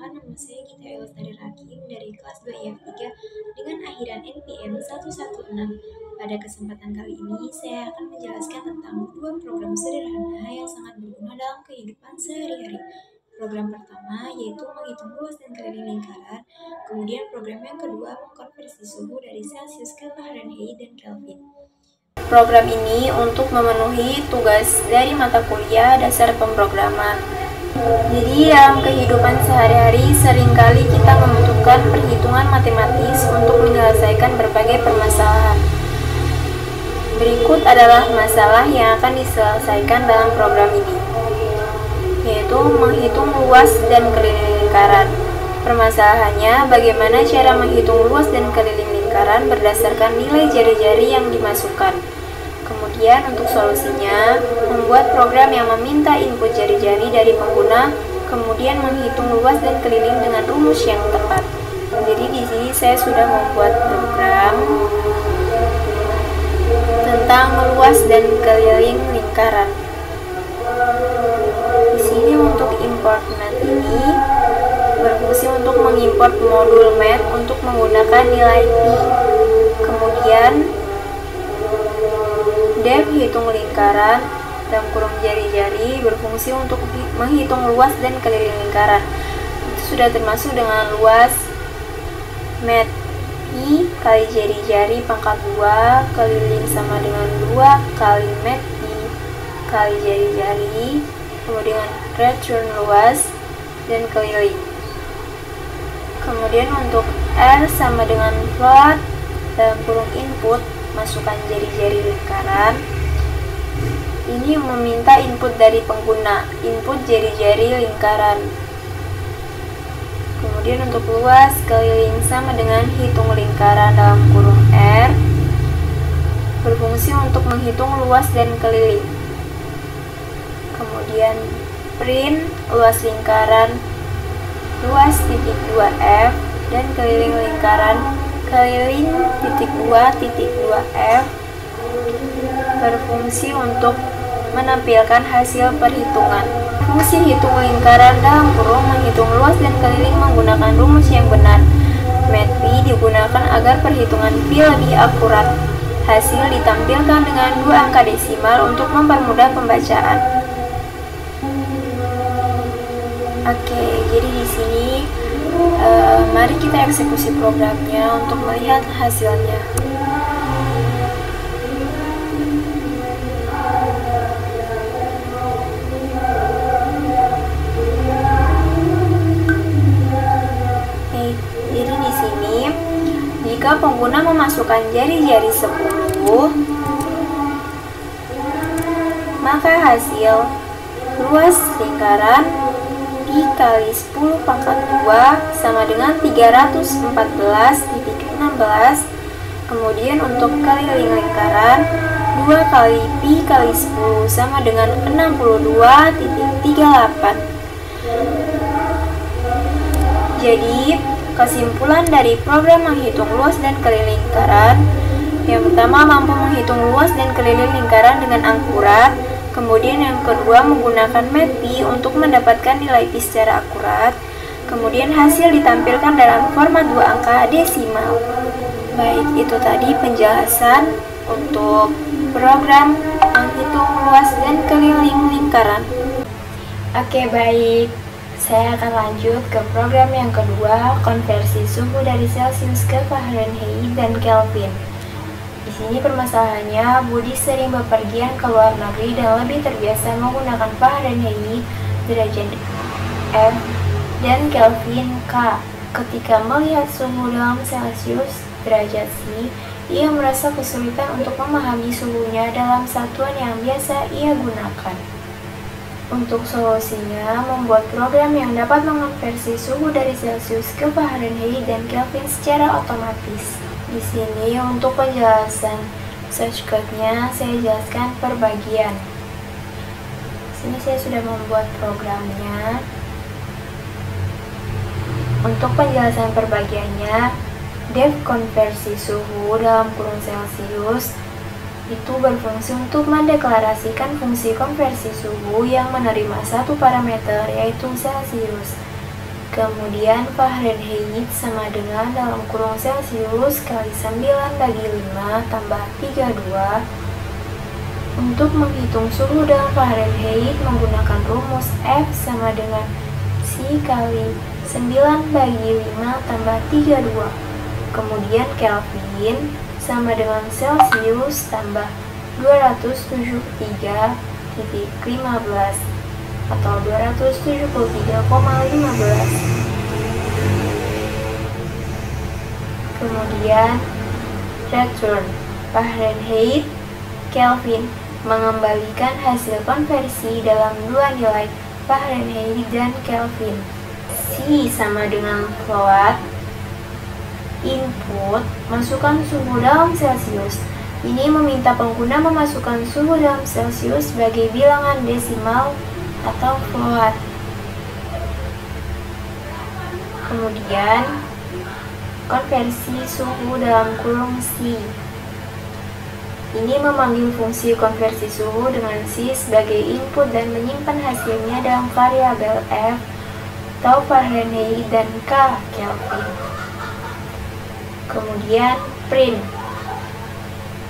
Perkenalkan, nama saya Gita Elastari Rakim dari kelas 2 IF3 dengan akhiran NPM 116. Pada kesempatan kali ini, saya akan menjelaskan tentang dua program sederhana yang sangat berguna dalam kehidupan sehari-hari. Program pertama yaitu menghitung luas dan keliling lingkaran, kemudian program yang kedua mengkonversi suhu dari Celsius ke Fahrenheit dan Kelvin. Program ini untuk memenuhi tugas dari mata kuliah dasar pemrograman. Jadi dalam kehidupan sehari-hari seringkali kita membutuhkan perhitungan matematis untuk menyelesaikan berbagai permasalahan. Berikut adalah masalah yang akan diselesaikan dalam program ini, yaitu menghitung luas dan keliling lingkaran. Permasalahannya, bagaimana cara menghitung luas dan keliling lingkaran berdasarkan nilai jari-jari yang dimasukkan. Kemudian untuk solusinya, membuat program yang meminta input jari-jari dari pengguna, kemudian menghitung luas dan keliling dengan rumus yang tepat. Jadi di sini saya sudah membuat program tentang meluas dan keliling lingkaran. Di sini untuk import math ini berfungsi untuk mengimport modul math untuk menggunakan nilai pi. Kemudian def hitung lingkaran dalam kurung jari-jari berfungsi untuk menghitung luas dan keliling lingkaran. Itu sudah termasuk dengan luas mat pi kali jari-jari pangkat 2, keliling sama dengan 2 kali mat pi kali jari-jari, kemudian return luas dan keliling. Kemudian untuk R sama dengan float dalam kurung input, masukkan jari-jari lingkaran. Ini meminta input dari pengguna, input jari-jari lingkaran. Kemudian untuk luas keliling sama dengan hitung lingkaran dalam kurung R, berfungsi untuk menghitung luas dan keliling. Kemudian print luas lingkaran, luas titik 2F dan keliling lingkaran keliling titik 2.2F berfungsi untuk menampilkan hasil perhitungan. Fungsi hitung lingkaran dalam kurung menghitung luas dan keliling menggunakan rumus yang benar. Mat pi digunakan agar perhitungan pi lebih akurat. Hasil ditampilkan dengan 2 angka desimal untuk mempermudah pembacaan. Oke, jadi di sini mari kita eksekusi programnya untuk melihat hasilnya. Jadi di sini jika pengguna memasukkan jari-jari 10, maka hasil luas lingkaran pi kali 10 pangkat 2 sama dengan 314.16. Kemudian untuk keliling lingkaran 2 kali pi kali 10 sama dengan 62.38. Jadi kesimpulan dari program menghitung luas dan keliling lingkaran, yang pertama mampu menghitung luas dan keliling lingkaran dengan akurat. Kemudian yang kedua menggunakan mat pi untuk mendapatkan nilai pi secara akurat. Kemudian hasil ditampilkan dalam format 2 angka desimal. Baik, itu tadi penjelasan untuk program menghitung luas dan keliling lingkaran. Oke, baik. Saya akan lanjut ke program yang kedua, konversi suhu dari Celsius ke Fahrenheit dan Kelvin. Di sini permasalahannya, Budi sering bepergian ke luar negeri dan lebih terbiasa menggunakan Fahrenheit, derajat F, dan Kelvin K. Ketika melihat suhu dalam Celsius, derajat C, ia merasa kesulitan untuk memahami suhunya dalam satuan yang biasa ia gunakan. Untuk solusinya, membuat program yang dapat mengonversi suhu dari Celsius ke Fahrenheit dan Kelvin secara otomatis. Di sini untuk penjelasan search code-nya saya jelaskan per bagian. Di sini saya sudah membuat programnya. Untuk penjelasan per bagiannya, def konversi suhu dalam kurung Celsius itu berfungsi untuk mendeklarasikan fungsi konversi suhu yang menerima satu parameter yaitu Celsius. Kemudian Fahrenheit sama dengan dalam kurung Celcius kali 9 bagi 5 tambah 32. Untuk menghitung suhu dalam Fahrenheit menggunakan rumus F sama dengan C kali 9 bagi 5 tambah 32. Kemudian Kelvin sama dengan Celcius tambah 273,15 atau 273,15. Kemudian return Fahrenheit, Kelvin mengembalikan hasil konversi dalam dua nilai Fahrenheit dan Kelvin. C sama dengan float, input, masukkan suhu dalam Celcius. Ini meminta pengguna memasukkan suhu dalam Celcius sebagai bilangan desimal atau float. Kemudian konversi suhu dalam kurung C. Ini memanggil fungsi konversi suhu dengan C sebagai input dan menyimpan hasilnya dalam variabel F atau Fahrenheit dan K Kelvin. Kemudian print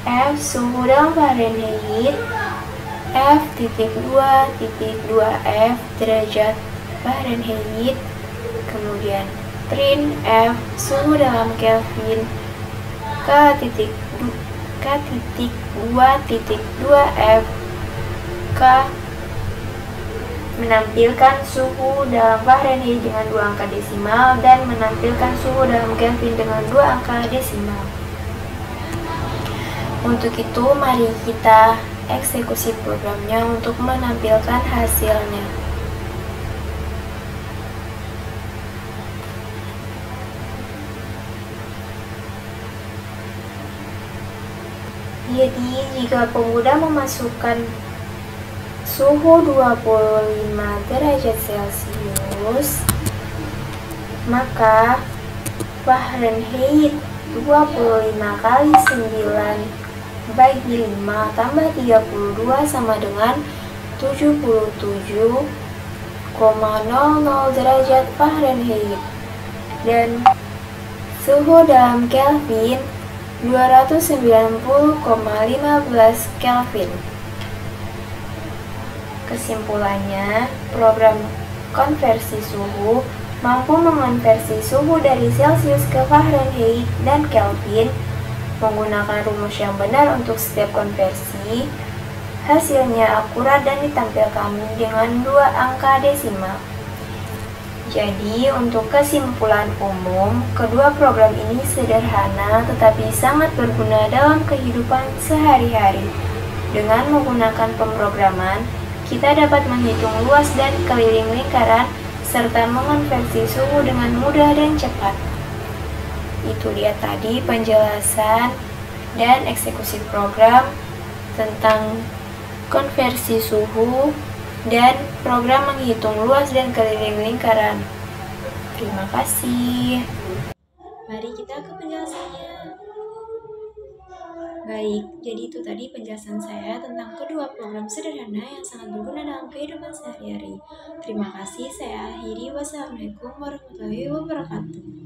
F suhu dalam Fahrenheit, F.2.2F derajat Fahrenheit. Kemudian print F suhu dalam Kelvin, K.2.2F. K menampilkan suhu dalam Fahrenheit dengan 2 angka desimal dan menampilkan suhu dalam Kelvin dengan 2 angka desimal. Untuk itu, mari kita eksekusi programnya untuk menampilkan hasilnya. Jadi, jika pengguna memasukkan suhu 25 derajat Celcius, maka Fahrenheit 25 kali 9 bagi 5 tambah 32 sama dengan 77,00 derajat Fahrenheit. Dan suhu dalam Kelvin 290,15 Kelvin. Kesimpulannya, program konversi suhu mampu mengonversi suhu dari Celcius ke Fahrenheit dan Kelvin menggunakan rumus yang benar untuk setiap konversi. Hasilnya akurat dan ditampilkan dengan 2 angka desimal. Jadi, untuk kesimpulan umum, kedua program ini sederhana tetapi sangat berguna dalam kehidupan sehari-hari. Dengan menggunakan pemrograman, kita dapat menghitung luas dan keliling lingkaran serta mengonversi suhu dengan mudah dan cepat. Itu dia tadi penjelasan dan eksekusi program tentang konversi suhu dan program menghitung luas dan keliling lingkaran. Terima kasih. Mari kita ke penjelasannya. Baik, jadi itu tadi penjelasan saya tentang kedua program sederhana yang sangat berguna dalam kehidupan sehari-hari. Terima kasih, saya akhiri. Wassalamualaikum warahmatullahi wabarakatuh.